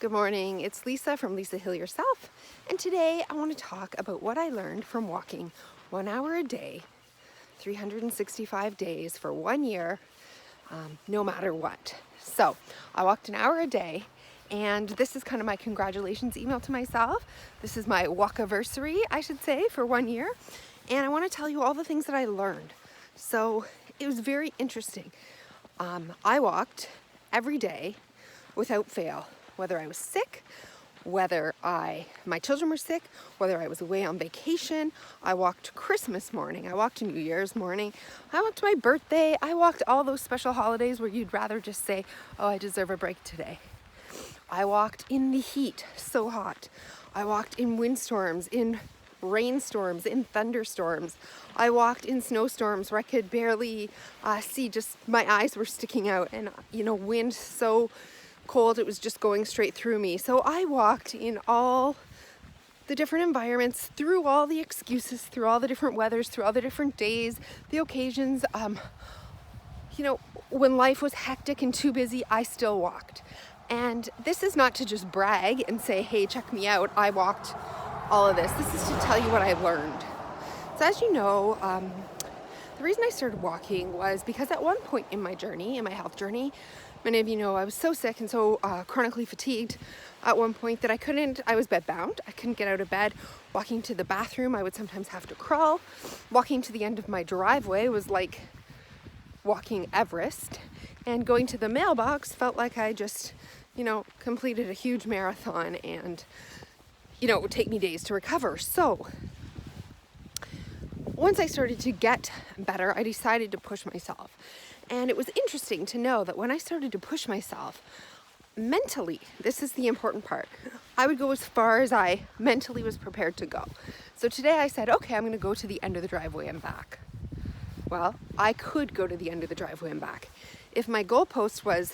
Good morning, it's Lisa from Lisa Heal Yourself, and today I want to talk about what I learned from walking 1 hour a day, 365 days for 1 year, no matter what. So I walked an hour a day, and this is kind of my congratulations email to myself. This is my walk-iversary, I should say, for 1 year, and I want to tell you all the things that I learned. So it was very interesting. I walked every day without fail. Whether I was sick, whether my children were sick, whether I was away on vacation. I walked Christmas morning, I walked New Year's morning, I walked my birthday, I walked all those special holidays where you'd rather just say, oh, I deserve a break today. I walked in the heat, so hot. I walked in windstorms, in rainstorms, in thunderstorms. I walked in snowstorms where I could barely see, just my eyes were sticking out, and wind so cold it was just going straight through me. So I walked in all the different environments, through all the excuses, through all the different weathers, through all the different days, the occasions. When life was hectic and too busy, I still walked. And this is not to just brag and say, hey, check me out, I walked all of this. This is to tell you what I learned. So as you know, the reason I started walking was because at one point in my journey, in my health journey, many of you know I was so sick and so chronically fatigued at one point that I was bedbound. I couldn't get out of bed. Walking to the bathroom, I would sometimes have to crawl. Walking to the end of my driveway was like walking Everest. And going to the mailbox felt like I just, completed a huge marathon, and, it would take me days to recover. So once I started to get better, I decided to push myself. And it was interesting to know that when I started to push myself mentally, this is the important part, I would go as far as I mentally was prepared to go. So today I said, okay, I'm going to go to the end of the driveway and back. Well, I could go to the end of the driveway and back. If my goalpost was,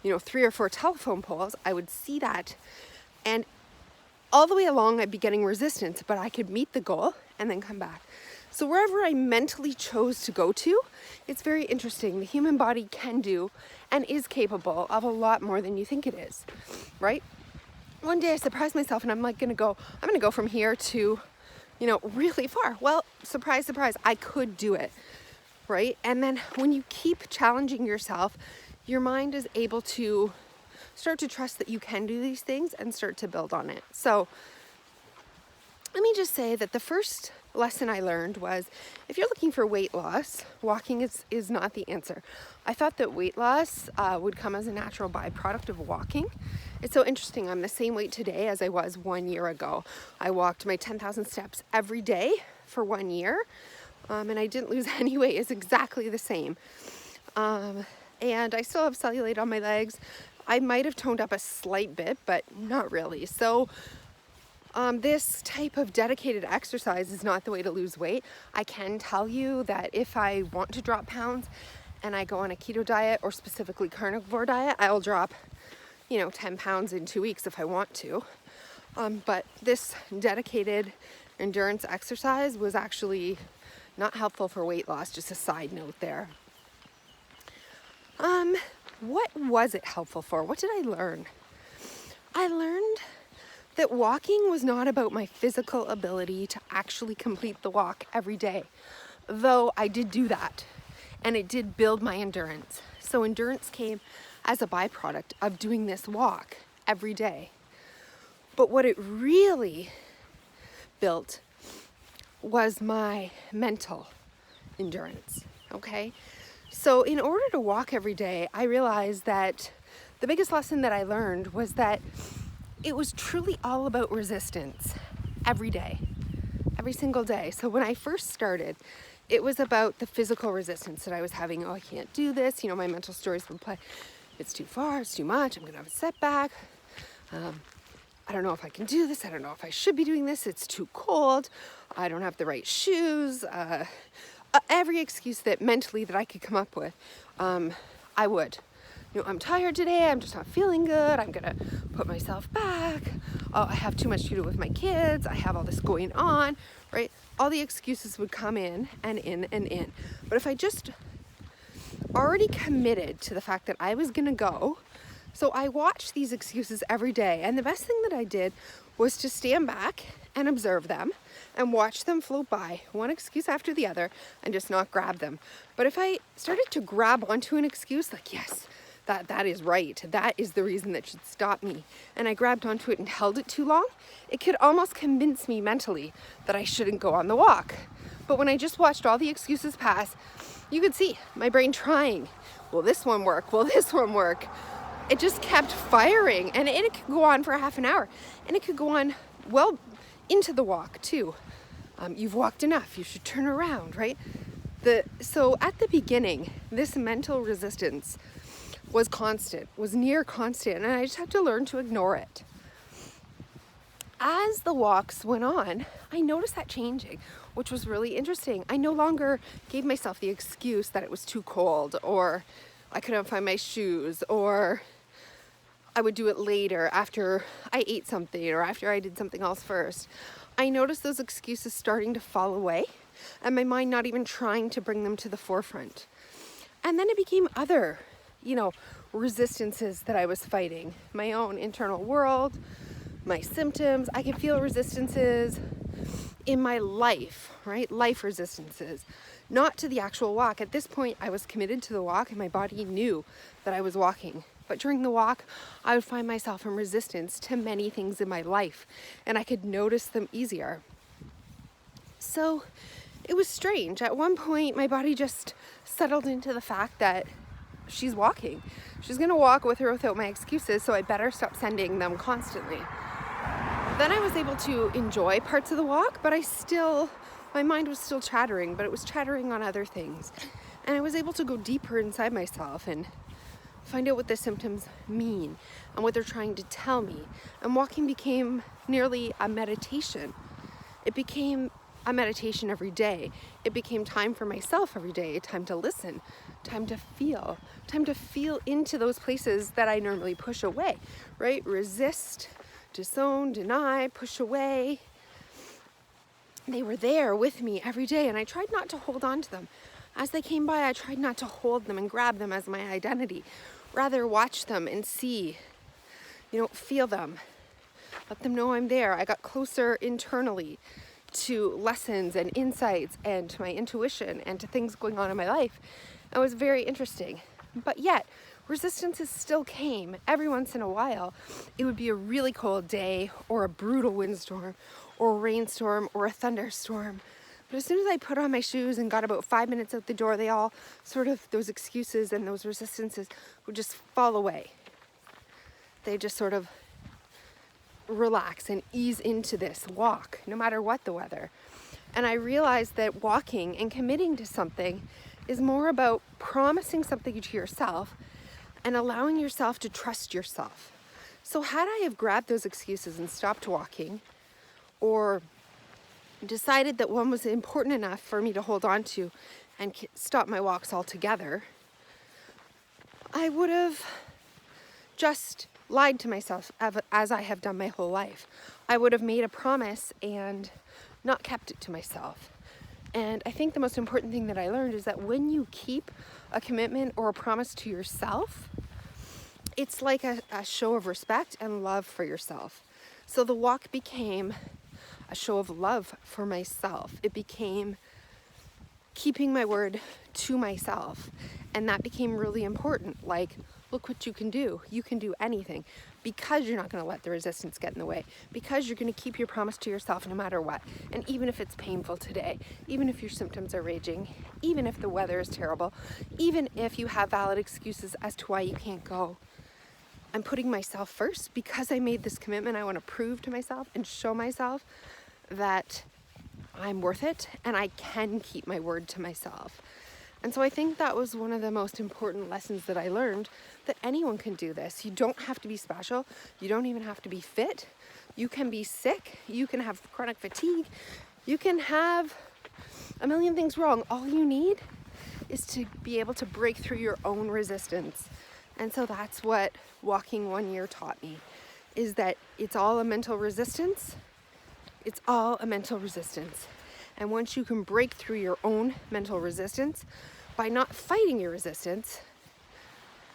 3 or 4 telephone poles, I would see that. And all the way along, I'd be getting resistance, but I could meet the goal and then come back. So wherever I mentally chose to go to, it's very interesting. The human body can do and is capable of a lot more than you think it is, right? One day I surprised myself and I'm going to go from here to, really far. Well, surprise, surprise, I could do it, right? And then when you keep challenging yourself, your mind is able to start to trust that you can do these things and start to build on it. So let me just say that the first lesson I learned was, if you're looking for weight loss, walking is not the answer. I thought that weight loss would come as a natural byproduct of walking. It's so interesting. I'm the same weight today as I was 1 year ago. I walked my 10,000 steps every day for 1 year, and I didn't lose any weight. It's exactly the same. And I still have cellulite on my legs. I might have toned up a slight bit, but not really. So this type of dedicated exercise is not the way to lose weight. I can tell you that if I want to drop pounds and I go on a keto diet or specifically carnivore diet, I'll drop, 10 pounds in 2 weeks if I want to. But this dedicated endurance exercise was actually not helpful for weight loss, just a side note there. What was it helpful for? What did I learn? I learned that walking was not about my physical ability to actually complete the walk every day, though I did do that, and it did build my endurance. So endurance came as a byproduct of doing this walk every day. But what it really built was my mental endurance, okay? So in order to walk every day, I realized that the biggest lesson that I learned was that it was truly all about resistance every day, every single day. So when I first started, it was about the physical resistance that I was having. Oh, I can't do this. My mental stories would play. It's too far, it's too much, I'm gonna have a setback. I don't know if I can do this. I don't know if I should be doing this. It's too cold. I don't have the right shoes. Every excuse that mentally that I could come up with, I would. I'm tired today, I'm just not feeling good, I'm gonna put myself back, oh, I have too much to do with my kids, I have all this going on, right? All the excuses would come in and in and in. But if I just already committed to the fact that I was gonna go, So I watched these excuses every day, and the best thing that I did was to stand back and observe them and watch them float by, one excuse after the other, and just not grab them. But if I started to grab onto an excuse, like, yes, that is right, that is the reason that should stop me, and I grabbed onto it and held it too long, it could almost convince me mentally that I shouldn't go on the walk. But when I just watched all the excuses pass, you could see my brain trying, will this one work, will this one work? It just kept firing, and it could go on for half an hour, and it could go on well into the walk too. You've walked enough, you should turn around, right? So at the beginning, this mental resistance was constant, was near constant, and I just had to learn to ignore it. As the walks went on, I noticed that changing, which was really interesting. I no longer gave myself the excuse that it was too cold, or I couldn't find my shoes, or I would do it later after I ate something or after I did something else first. I noticed those excuses starting to fall away, and my mind not even trying to bring them to the forefront. And then it became other, resistances that I was fighting. My own internal world, my symptoms. I could feel resistances in my life, right? Life resistances, not to the actual walk. At this point, I was committed to the walk, and my body knew that I was walking. But during the walk, I would find myself in resistance to many things in my life, and I could notice them easier. So it was strange. At one point, my body just settled into the fact that she's walking. She's going to walk with or without my excuses, so I better stop sending them constantly. Then I was able to enjoy parts of the walk, but my mind was still chattering, but it was chattering on other things. And I was able to go deeper inside myself and find out what the symptoms mean and what they're trying to tell me. And walking became nearly a meditation. It became a meditation every day. It became time for myself every day, time to listen, time to feel into those places that I normally push away, right? Resist, disown, deny, push away. They were there with me every day, and I tried not to hold on to them. As they came by, I tried not to hold them and grab them as my identity. Rather watch them and see, feel them. Let them know I'm there. I got closer internally to lessons and insights and to my intuition and to things going on in my life. It was very interesting. But yet, resistances still came every once in a while. It would be a really cold day, or a brutal windstorm, or a rainstorm, or a thunderstorm. But as soon as I put on my shoes and got about 5 minutes out the door, those excuses and those resistances would just fall away. They just sort of relax and ease into this walk, no matter what the weather. And I realized that walking and committing to something is more about promising something to yourself and allowing yourself to trust yourself. So had I have grabbed those excuses and stopped walking, or decided that one was important enough for me to hold on to and stop my walks altogether, I would have just lied to myself, as I have done my whole life. I would have made a promise and not kept it to myself. And I think the most important thing that I learned is that when you keep a commitment or a promise to yourself, it's like a show of respect and love for yourself. So the walk became a show of love for myself. It became keeping my word to myself. And that became really important. Like, look what you can do. You can do anything, because you're not going to let the resistance get in the way, because you're going to keep your promise to yourself no matter what. And even if it's painful today, even if your symptoms are raging, even if the weather is terrible, even if you have valid excuses as to why you can't go, I'm putting myself first because I made this commitment. I want to prove to myself and show myself that I'm worth it and I can keep my word to myself. And so I think that was one of the most important lessons that I learned, that anyone can do this. You don't have to be special. You don't even have to be fit. You can be sick. You can have chronic fatigue. You can have a million things wrong. All you need is to be able to break through your own resistance. And so that's what walking 1 year taught me, is that it's all a mental resistance. It's all a mental resistance. And once you can break through your own mental resistance by not fighting your resistance,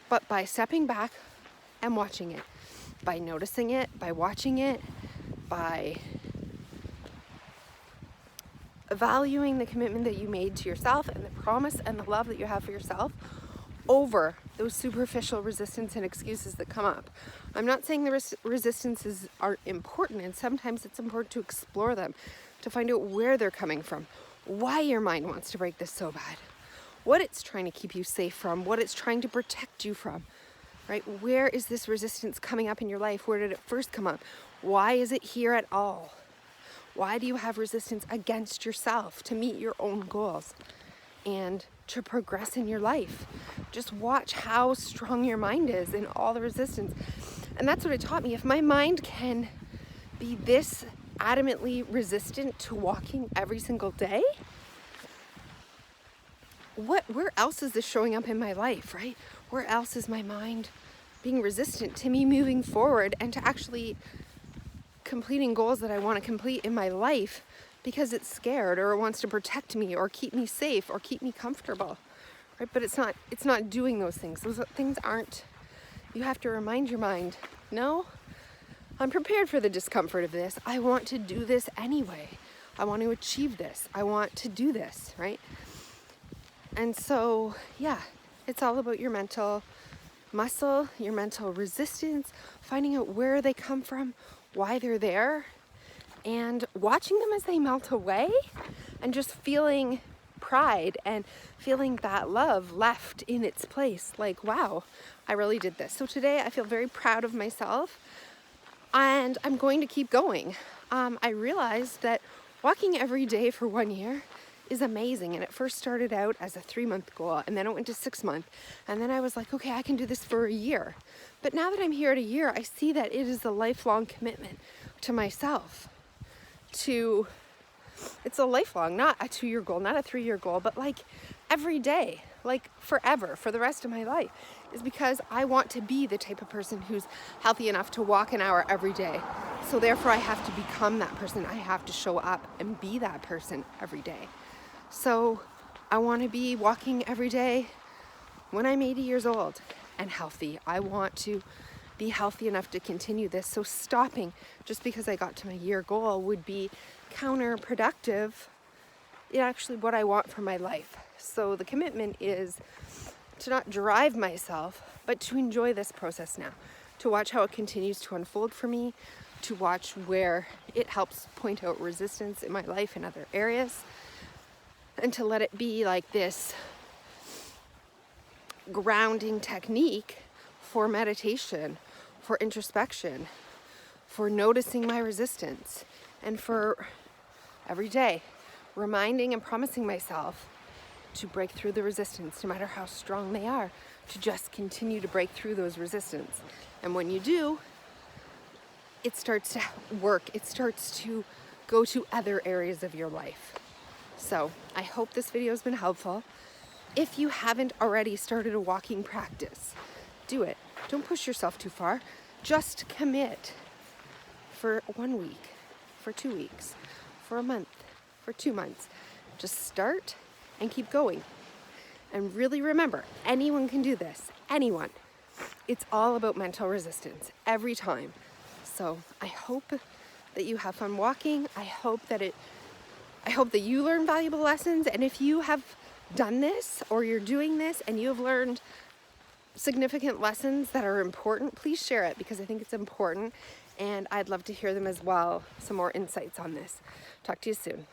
but by stepping back, am watching it. By noticing it, by watching it, by valuing the commitment that you made to yourself and the promise and the love that you have for yourself over those superficial resistance and excuses that come up. I'm not saying the resistances aren't important, and sometimes it's important to explore them, to find out where they're coming from, why your mind wants to break this so bad, what it's trying to keep you safe from, what it's trying to protect you from, right? Where is this resistance coming up in your life? Where did it first come up? Why is it here at all? Why do you have resistance against yourself to meet your own goals and to progress in your life? Just watch how strong your mind is in all the resistance. And that's what it taught me. If my mind can be this adamantly resistant to walking every single day, where else is this showing up in my life, right? Where else is my mind being resistant to me moving forward and to actually completing goals that I want to complete in my life because it's scared or it wants to protect me or keep me safe or keep me comfortable, right? But it's not doing those things. Those things aren't, you have to remind your mind, no, I'm prepared for the discomfort of this. I want to do this anyway. I want to achieve this. I want to do this, right? And so, yeah, it's all about your mental muscle, your mental resistance, finding out where they come from, why they're there, and watching them as they melt away and just feeling pride and feeling that love left in its place. Like, wow, I really did this. So today I feel very proud of myself and I'm going to keep going. I realized that walking every day for 1 year is amazing. And it first started out as a 3-month goal, and then it went to 6 months. And then I was like, okay, I can do this for a year. But now that I'm here at a year, I see that it is a lifelong commitment to myself. It's a lifelong, not a 2-year goal, not a 3-year goal, but like every day, like forever, for the rest of my life, is because I want to be the type of person who's healthy enough to walk an hour every day. So therefore I have to become that person. I have to show up and be that person every day. So I want to be walking every day when I'm 80 years old and healthy. I want to be healthy enough to continue this. So stopping just because I got to my year goal would be counterproductive in actually what I want for my life. So the commitment is to not drive myself, but to enjoy this process now, to watch how it continues to unfold for me, to watch where it helps point out resistance in my life in other areas, and to let it be like this grounding technique for meditation, for introspection, for noticing my resistance, and for every day reminding and promising myself to break through the resistance, no matter how strong they are, to just continue to break through those resistance. And when you do, it starts to work. It starts to go to other areas of your life. So I hope this video has been helpful. If you haven't already started a walking practice, do it. Don't push yourself too far. Just commit for 1 week, for 2 weeks, for a month, for 2 months. Just start and keep going. And really remember, anyone can do this. Anyone. It's all about mental resistance every time. So I hope that you have fun walking. I hope that you learn valuable lessons. And if you have done this or you're doing this and you have learned significant lessons that are important, please share it, because I think it's important and I'd love to hear them as well. Some more insights on this. Talk to you soon.